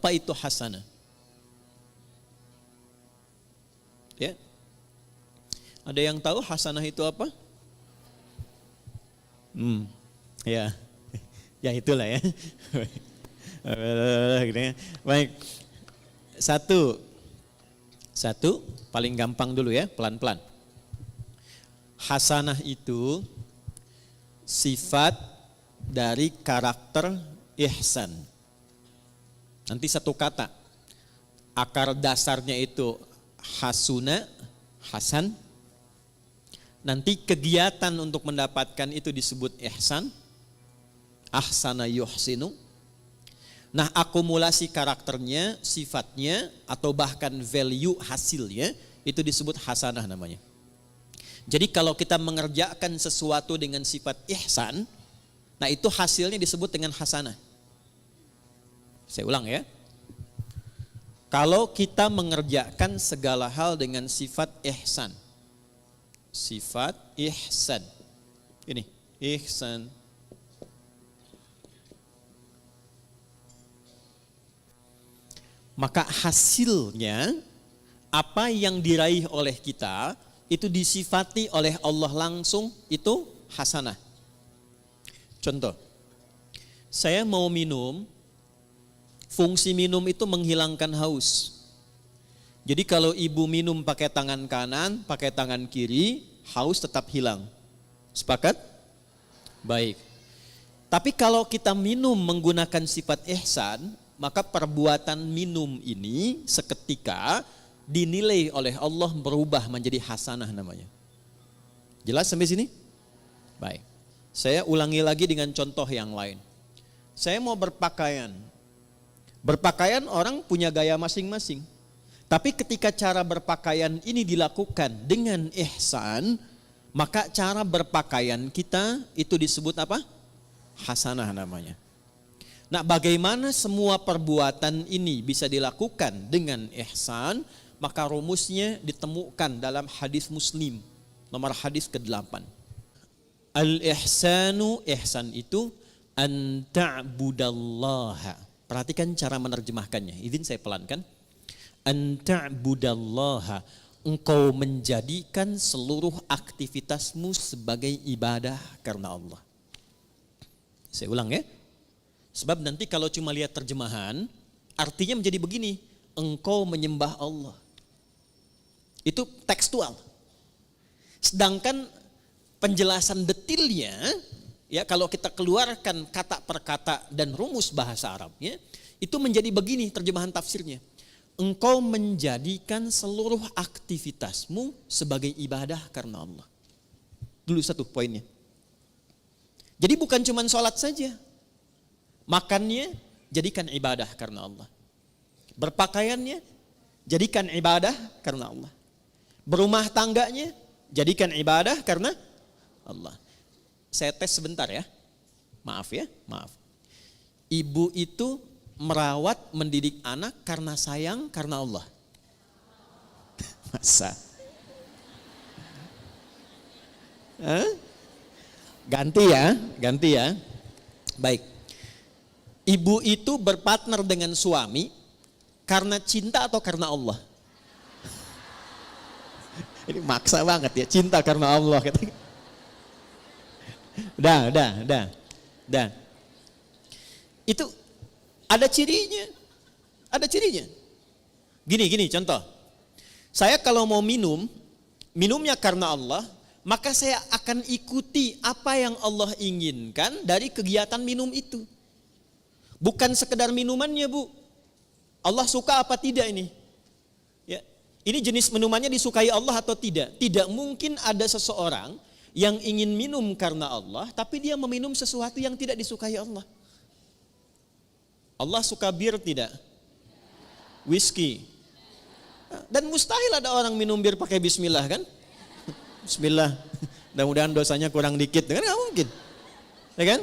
Apa itu hasanah? Ya. Ada yang tahu hasanah itu apa? Ya. Ya itulah ya. Baik. Satu paling gampang dulu ya, pelan-pelan. Hasanah itu sifat dari karakter ihsan. Nanti satu kata. Akar dasarnya itu hasuna, hasan. Nanti kegiatan untuk mendapatkan itu disebut ihsan. Ahsana yuhsinu. Nah, akumulasi karakternya, sifatnya, atau bahkan value hasilnya, itu disebut hasanah namanya. Jadi kalau kita mengerjakan sesuatu dengan sifat ihsan, nah itu hasilnya disebut dengan hasanah. Saya ulang ya. Kalau kita mengerjakan segala hal dengan sifat ihsan. Sifat ihsan. Ini, ihsan. Maka hasilnya apa yang diraih oleh kita itu disifati oleh Allah langsung, itu hasanah. Contoh, saya mau minum, fungsi minum itu menghilangkan haus. Jadi kalau ibu minum pakai tangan kanan, pakai tangan kiri, haus tetap hilang. Sepakat? Baik. Tapi kalau kita minum menggunakan sifat ihsan, maka perbuatan minum ini seketika dinilai oleh Allah berubah menjadi hasanah namanya. Jelas sampai sini? Baik. Saya ulangi lagi dengan contoh yang lain. Saya mau berpakaian. Berpakaian orang punya gaya masing-masing. Tapi ketika cara berpakaian ini dilakukan dengan ihsan, maka cara berpakaian kita itu disebut apa? Hasanah namanya. Nah, bagaimana semua perbuatan ini bisa dilakukan dengan ihsan? Maka rumusnya ditemukan dalam hadis Muslim, nomor hadis ke-8. Al-ihsanu, ihsan itu an ta'budallaha. Perhatikan cara menerjemahkannya. Izin saya pelankan. An ta'budallaha. Engkau menjadikan seluruh aktivitasmu sebagai ibadah karena Allah. Saya ulang ya. Sebab nanti kalau cuma lihat terjemahan, artinya menjadi begini. Engkau menyembah Allah. Itu tekstual. Sedangkan penjelasan detilnya, ya kalau kita keluarkan kata per kata dan rumus bahasa Arabnya, itu menjadi begini terjemahan tafsirnya. Engkau menjadikan seluruh aktivitasmu sebagai ibadah karena Allah. Dulu satu poinnya. Jadi bukan cuma sholat saja. Makannya jadikan ibadah karena Allah. Berpakaiannya jadikan ibadah karena Allah. Berumah tangganya jadikan ibadah karena Allah. Saya tes sebentar ya. Maaf ya, maaf. Ibu itu merawat, mendidik anak karena sayang, karena Allah. Masa? Ganti ya. Baik. Ibu itu berpartner dengan suami karena cinta atau karena Allah? Ini maksa banget ya, cinta karena Allah. Udah. Itu ada cirinya. Gini contoh. Saya kalau mau minumnya karena Allah, maka saya akan ikuti apa yang Allah inginkan dari kegiatan minum itu. Bukan sekedar minumannya, Bu. Allah suka apa tidak ini? Ya. Ini jenis minumannya disukai Allah atau tidak? Tidak mungkin ada seseorang yang ingin minum karena Allah, tapi dia meminum sesuatu yang tidak disukai Allah. Allah suka bir tidak? Whisky. Dan mustahil ada orang minum bir pakai bismillah kan? Bismillah. Mudah-mudahan dosanya kurang dikit, kan nggak mungkin. Ya kan?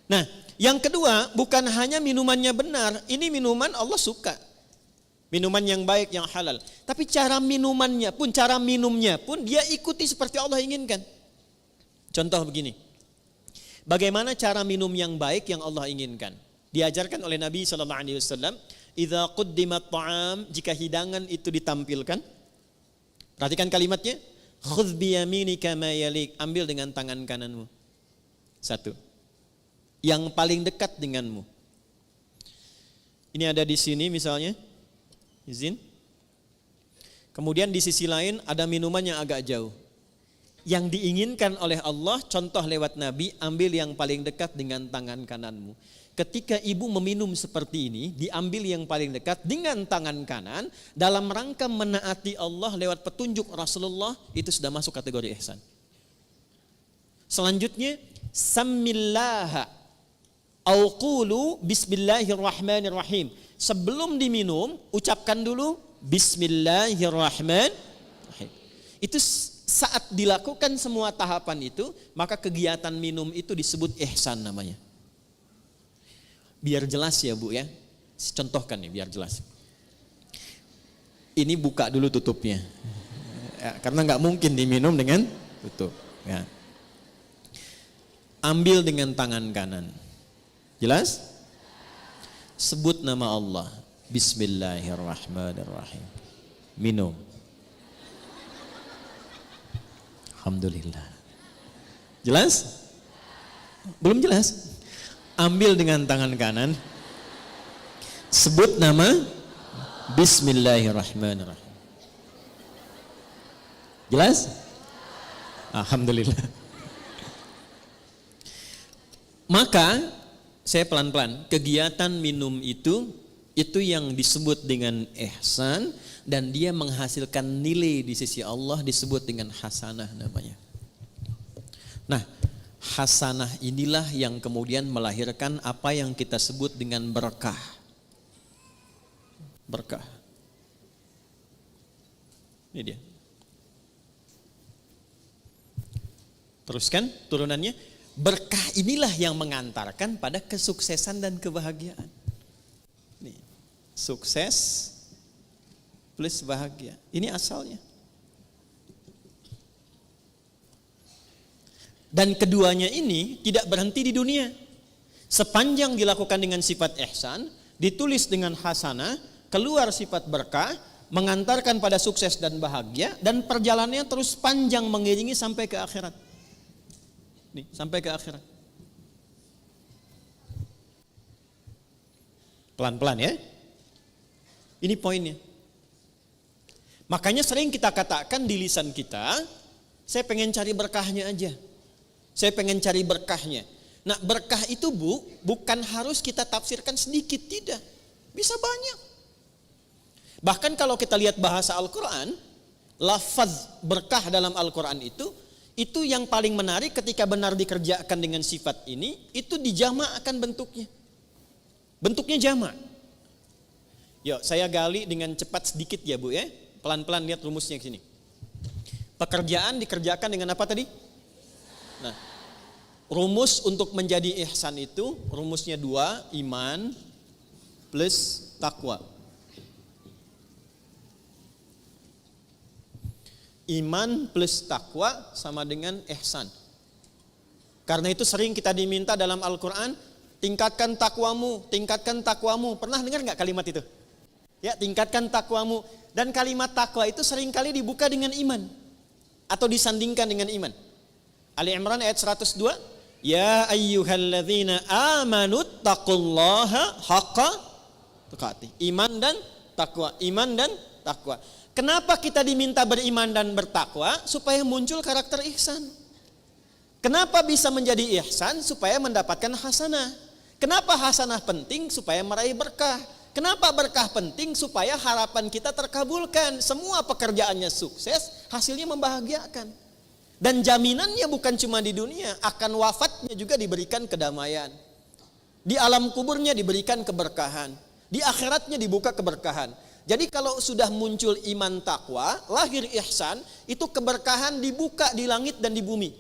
Nah, yang kedua, bukan hanya minumannya benar, ini minuman Allah suka. Minuman yang baik, yang halal. Tapi cara minumnya pun dia ikuti seperti Allah inginkan. Contoh begini. Bagaimana cara minum yang baik yang Allah inginkan? Diajarkan oleh Nabi SAW, idza quddimat ta'am, jika hidangan itu ditampilkan, perhatikan kalimatnya, khudh biyaminika ma yalik, ambil dengan tangan kananmu. Satu, yang paling dekat denganmu. Ini ada di sini misalnya, izin. Kemudian di sisi lain ada minuman yang agak jauh. Yang diinginkan oleh Allah, contoh lewat Nabi, ambil yang paling dekat dengan tangan kananmu. Ketika ibu meminum seperti ini, diambil yang paling dekat dengan tangan kanan, dalam rangka menaati Allah lewat petunjuk Rasulullah, itu sudah masuk kategori ihsan. Selanjutnya, samillaha au qulu bismillahirrahmanirrahim. Sebelum diminum, ucapkan dulu bismillahirrahmanirrahim. Itu saat dilakukan semua tahapan itu, maka kegiatan minum itu disebut ihsan namanya. Biar jelas ya Bu ya, contohkan nih biar jelas. Ini buka dulu tutupnya, ya, karena nggak mungkin diminum dengan tutup. Ya. Ambil dengan tangan kanan, jelas? Sebut nama Allah, bismillahirrahmanirrahim. Minum. Alhamdulillah. Jelas? Belum jelas? Ambil dengan tangan kanan. Sebut nama bismillahirrahmanirrahim. Jelas? Alhamdulillah. Maka saya pelan-pelan, kegiatan minum itu yang disebut dengan ihsan, dan dia menghasilkan nilai di sisi Allah disebut dengan hasanah namanya. Nah, hasanah inilah yang kemudian melahirkan apa yang kita sebut dengan berkah. Berkah. Ini dia. Teruskan turunannya. Berkah inilah yang mengantarkan pada kesuksesan dan kebahagiaan. Nih, sukses plus bahagia. Ini asalnya. Dan keduanya ini tidak berhenti di dunia. Sepanjang dilakukan dengan sifat ihsan, ditulis dengan hasanah, keluar sifat berkah, mengantarkan pada sukses dan bahagia, dan perjalanannya terus panjang mengiringi sampai ke akhirat. Nih, sampai ke akhirat. Pelan-pelan ya. Ini poinnya. Makanya sering kita katakan di lisan kita, saya pengen cari berkahnya aja. Saya pengen cari berkahnya. Nah, berkah itu bukan harus kita tafsirkan sedikit, tidak. Bisa banyak. Bahkan kalau kita lihat bahasa Al-Quran, lafaz berkah dalam Al-Quran itu yang paling menarik ketika benar dikerjakan dengan sifat ini, itu dijamakkan bentuknya. Bentuknya jamak. Yuk, saya gali dengan cepat sedikit ya Bu ya. Pelan-pelan lihat rumusnya ke sini. Pekerjaan dikerjakan dengan apa tadi? Nah, rumus untuk menjadi ihsan itu rumusnya 2, iman plus takwa. Iman plus takwa sama dengan ihsan. Karena itu sering kita diminta dalam Al-Quran, tingkatkan takwamu, tingkatkan takwamu. Pernah dengar nggak kalimat itu? Ya, tingkatkan takwamu. Dan kalimat takwa itu seringkali dibuka dengan iman atau disandingkan dengan iman. Ali Imran ayat 102, ya ayyuhalladzina amanu taqullaha haqqa tuqatih. Iman dan takwa, iman dan takwa. Kenapa kita diminta beriman dan bertakwa? Supaya muncul karakter ihsan. Kenapa bisa menjadi ihsan? Supaya mendapatkan hasanah. Kenapa hasanah penting? Supaya meraih berkah. Kenapa berkah penting? Supaya harapan kita terkabulkan. Semua pekerjaannya sukses, hasilnya membahagiakan. Dan jaminannya bukan cuma di dunia, akan wafatnya juga diberikan kedamaian. Di alam kuburnya diberikan keberkahan. Di akhiratnya dibuka keberkahan. Jadi kalau sudah muncul iman takwa, lahir ihsan, itu keberkahan dibuka di langit dan di bumi.